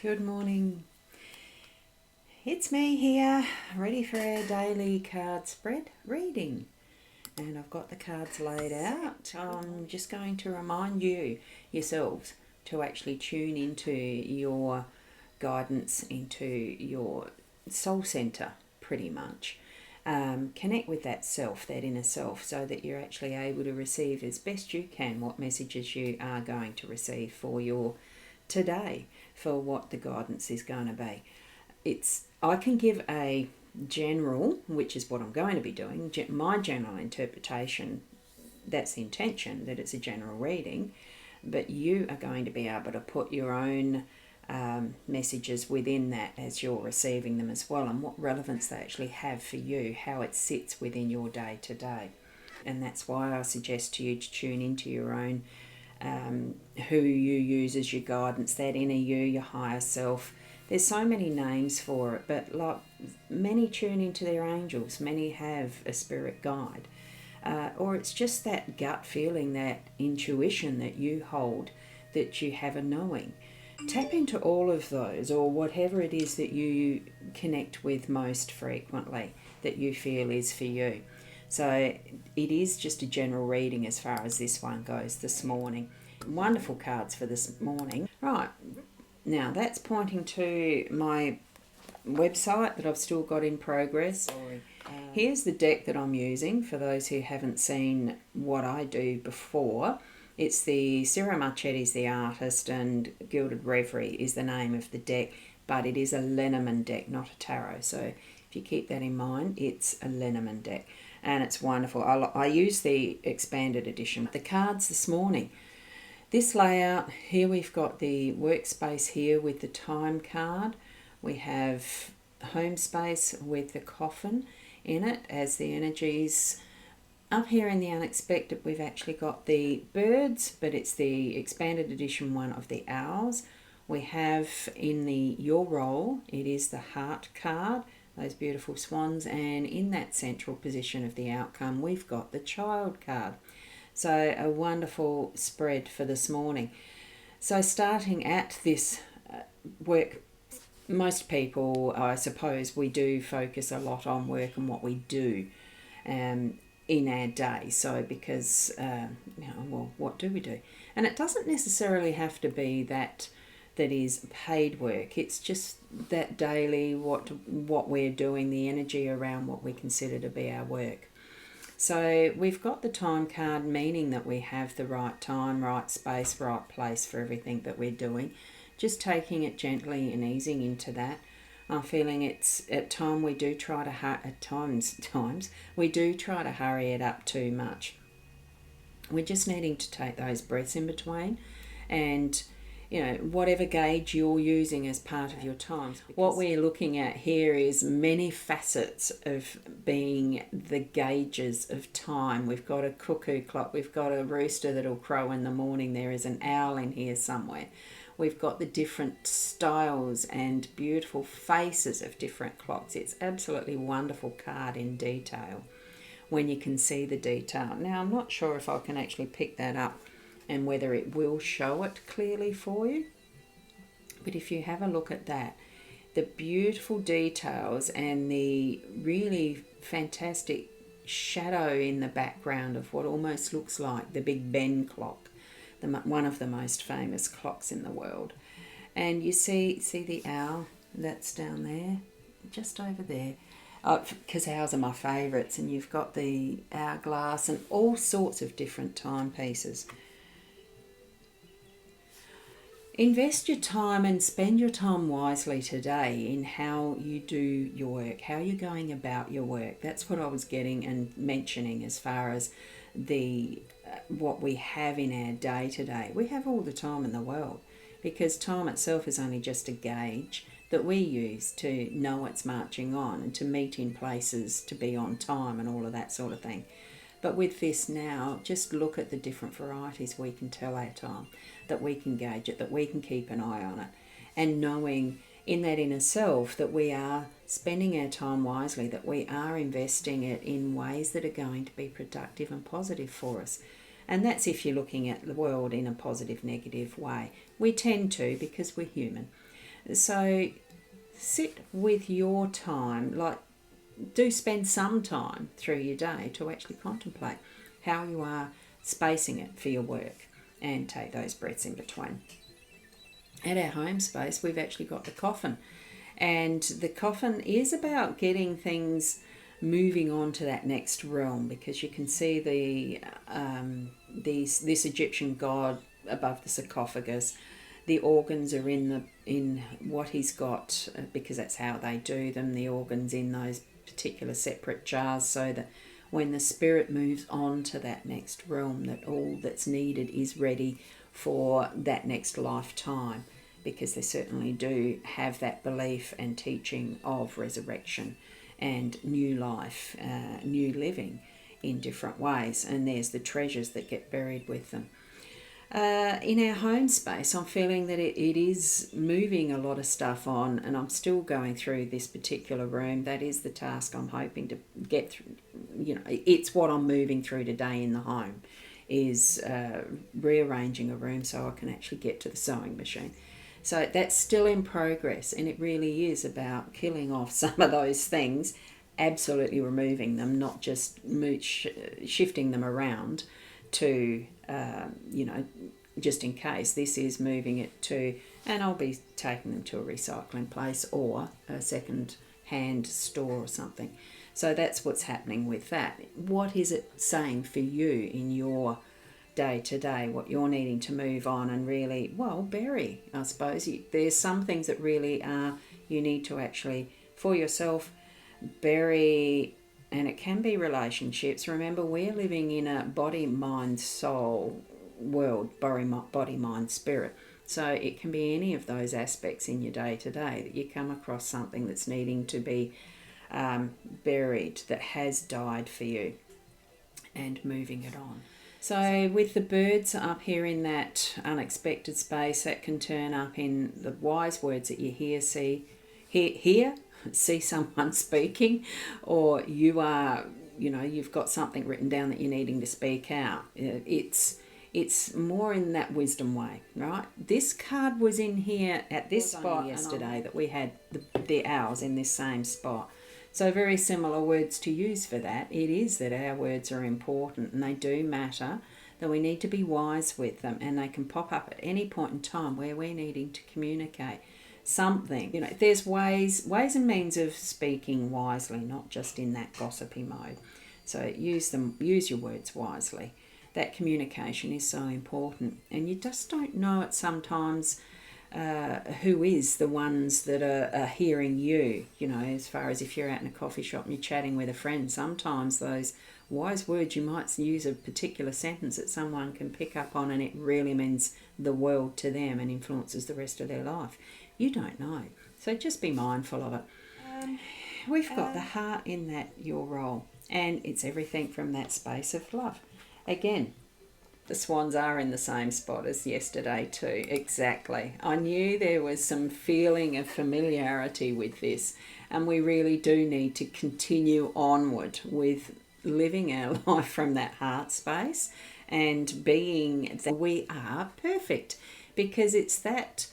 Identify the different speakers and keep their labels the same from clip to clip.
Speaker 1: Good morning. It's me here, ready for our daily card spread reading. And I've got the cards laid out. I'm just going to remind yourselves, to actually tune into your guidance, into your soul center, pretty much. Connect with that self, that inner self, so that you're actually able to receive as best you can what messages you are going to receive for your today, for what the guidance is going to be. I can give a general, which is what I'm going to be doing, my general interpretation. That's the intention, that it's a general reading, but you are going to be able to put your own messages within that as you're receiving them as well, and what relevance they actually have for you, how it sits within your day to day. And that's why I suggest to you to tune into your own who you use as your guidance, that inner you, your higher self. There's so many names for it, but like many tune into their angels, many have a spirit guide, or it's just that gut feeling, that intuition that you hold, that you have a knowing. Tap into all of those, or whatever it is that you connect with most frequently, that you feel is for you. So it is just a general reading as far as this one goes this morning. Wonderful cards for this morning. Right, now that's pointing to my website that I've still got in progress. Here's the deck that I'm using for those who haven't seen what I do before. It's the Ciro Marchetti's the artist, and Gilded Reverie is the name of the deck, but it is a Lenormand deck, not a tarot. So if you keep that in mind, it's a Lenormand deck, and it's wonderful. I use the expanded edition. The cards this morning, this layout here, we've got the workspace here with the time card. We have home space with the coffin in it as the energies. Up here in the unexpected, we've actually got the birds, but it's the expanded edition one of the owls. We have in the your role, it is the heart card, those beautiful swans, and in that central position of the outcome, we've got the child card. So a wonderful spread for this morning. So starting at this work, most people, I suppose, we do focus a lot on work and what we do in our day. So because, what do we do? And it doesn't necessarily have to be that is paid work. It's just that daily, what we're doing, the energy around what we consider to be our work. So we've got the time card, meaning that we have the right time, right space, right place for everything that we're doing. Just taking it gently and easing into that. I'm feeling it's at times we do try to hurry it up too much. We're just needing to take those breaths in between, and whatever gauge you're using as part of your times. What we're looking at here is many facets of being the gauges of time. We've got a cuckoo clock, we've got a rooster that'll crow in the morning, there is an owl in here somewhere. We've got the different styles and beautiful faces of different clocks. It's absolutely wonderful card in detail when you can see the detail. Now, I'm not sure if I can actually pick that up and whether it will show it clearly for you. But if you have a look at that, the beautiful details and the really fantastic shadow in the background of what almost looks like the Big Ben clock, one of the most famous clocks in the world. And you see the owl that's down there, just over there, because owls are my favourites. And you've got the hourglass and all sorts of different timepieces. Invest your time and spend your time wisely today in how you do your work, how you're going about your work. That's what I was getting and mentioning as far as the what we have in our day today. We have all the time in the world, because time itself is only just a gauge that we use to know it's marching on and to meet in places, to be on time and all of that sort of thing. But with this now, just look at the different varieties we can tell our time, that we can gauge it, that we can keep an eye on it, and knowing in that inner self that we are spending our time wisely, that we are investing it in ways that are going to be productive and positive for us. And that's if you're looking at the world in a positive, negative way. We tend to, because we're human. So sit with your time, like do spend some time through your day to actually contemplate how you are spacing it for your work and take those breaths in between. At our home space, we've actually got the coffin, and the coffin is about getting things moving on to that next realm, because you can see this Egyptian god above the sarcophagus. The organs are in what he's got, because that's how they do them. The organs in those particular separate jars, so that when the spirit moves on to that next realm, that all that's needed is ready for that next lifetime, because they certainly do have that belief and teaching of resurrection and new life, new living in different ways. And there's the treasures that get buried with them. In our home space, I'm feeling that it is moving a lot of stuff on, and I'm still going through this particular room. That is the task I'm hoping to get through. It's what I'm moving through today in the home, is rearranging a room so I can actually get to the sewing machine. So that's still in progress, and it really is about killing off some of those things, absolutely removing them, not just shifting them around to, just in case. This is moving it to, and I'll be taking them to a recycling place or a second hand store or something. So that's what's happening with that. What is it saying for you in your day to day, what you're needing to move on and really, bury, I suppose. There's some things that really are, you need to actually, for yourself, bury. And it can be relationships. Remember, we're living in a body, mind, soul world, body, mind, spirit. So it can be any of those aspects in your day to day that you come across something that's needing to be buried, that has died for you, and moving it on. So with the birds up here in that unexpected space, that can turn up in the wise words that you hear, see someone speaking, or you are, you've got something written down that you're needing to speak out. It's more in that wisdom way, right? This card was in here at this spot yesterday, that we had the owls in this same spot. So very similar words to use for that. It is that our words are important and they do matter, that we need to be wise with them, and they can pop up at any point in time where we're needing to communicate something. There's ways and means of speaking wisely, not just in that gossipy mode. So use your words wisely. That communication is so important, and you just don't know it sometimes. Who is the ones that are hearing you, as far as if you're out in a coffee shop and you're chatting with a friend, sometimes those wise words, you might use a particular sentence that someone can pick up on, and it really means the world to them and influences the rest of their life. You don't know. So just be mindful of it. We've got the heart in that, your role, and it's everything from that space of love. Again, the swans are in the same spot as yesterday too. Exactly. I knew there was some feeling of familiarity with this, and we really do need to continue onward with living our life from that heart space and being that we are perfect, because it's that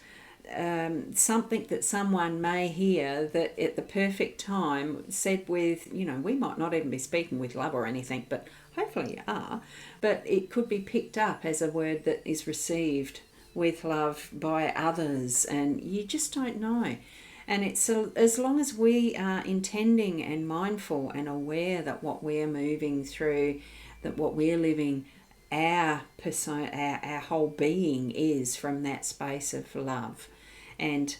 Speaker 1: something that someone may hear that at the perfect time said with, we might not even be speaking with love or anything, but hopefully you are, but it could be picked up as a word that is received with love by others, and you just don't know. And it's as long as we are intending and mindful and aware that what we're moving through, that what we're living, our persona, our whole being is from that space of love, and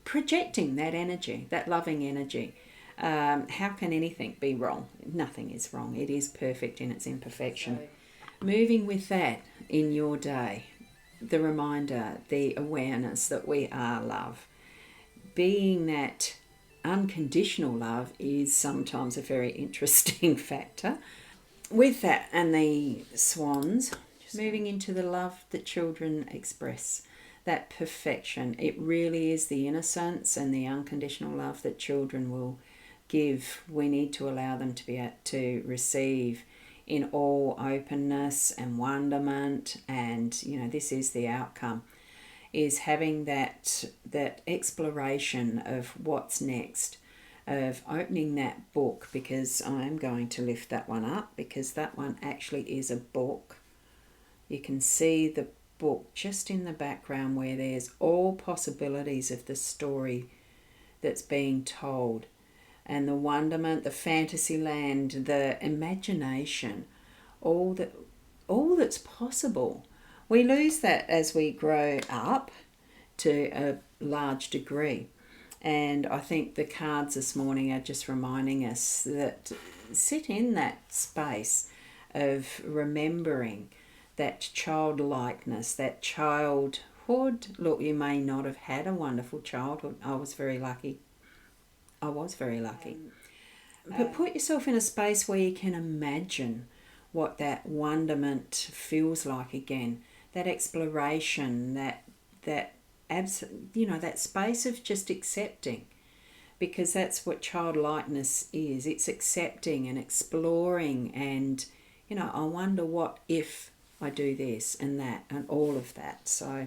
Speaker 1: projecting that energy, that loving energy. How can anything be wrong? Nothing is wrong. It is perfect in its imperfection. So, moving with that in your day, the reminder, the awareness that we are love. Being that unconditional love is sometimes a very interesting factor. With that and the swans, moving into the love that children express, that perfection. It really is the innocence and the unconditional love that children will give. We need to allow them to be able to receive in all openness and wonderment, and this is the outcome. is having that exploration of what's next, of opening that book, because I'm going to lift that one up because that one actually is a book. You can see the book just in the background where there's all possibilities of the story that's being told, and the wonderment, the fantasy land, the imagination, all that's possible. We lose that as we grow up to a large degree. And I think the cards this morning are just reminding us that sit in that space of remembering that childlikeness, that childhood. Look, you may not have had a wonderful childhood. I was very lucky. But put yourself in a space where you can imagine what that wonderment feels like again. That exploration, that space of just accepting, because that's what childlikeness is. It's accepting and exploring, and I wonder what if I do this and that and all of that. So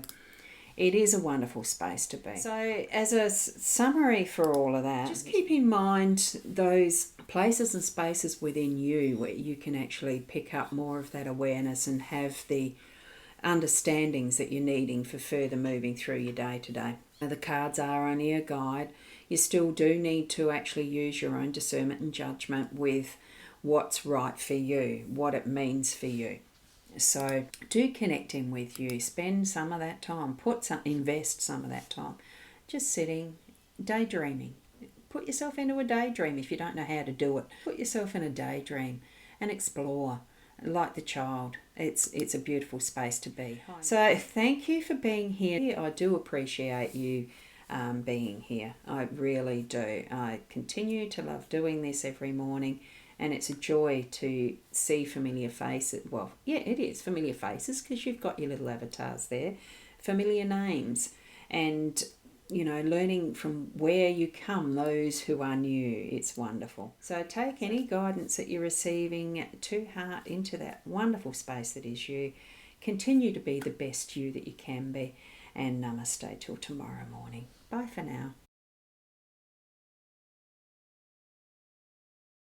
Speaker 1: it is a wonderful space to be. So as a summary for all of that, just keep in mind those places and spaces within you where you can actually pick up more of that awareness and have the understandings that you're needing for further moving through your day to day. Now, the cards are only a guide. You still do need to actually use your own discernment and judgment with what's right for you, what it means for you. So do connect in with you. Spend some of that time. Invest some of that time. Just sitting, daydreaming. Put yourself into a daydream if you don't know how to do it. Put yourself in a daydream and explore. Like the child, it's a beautiful space to be. So thank you for being here. I do appreciate you being here. I really do. I continue to love doing this every morning, and it's a joy to see familiar faces. Well, yeah, it is familiar faces because you've got your little avatars there, familiar names, and learning from where you come, those who are new. It's wonderful. So take any guidance that you're receiving to heart, into that wonderful space that is you. Continue to be the best you that you can be. And namaste till tomorrow morning. Bye for now.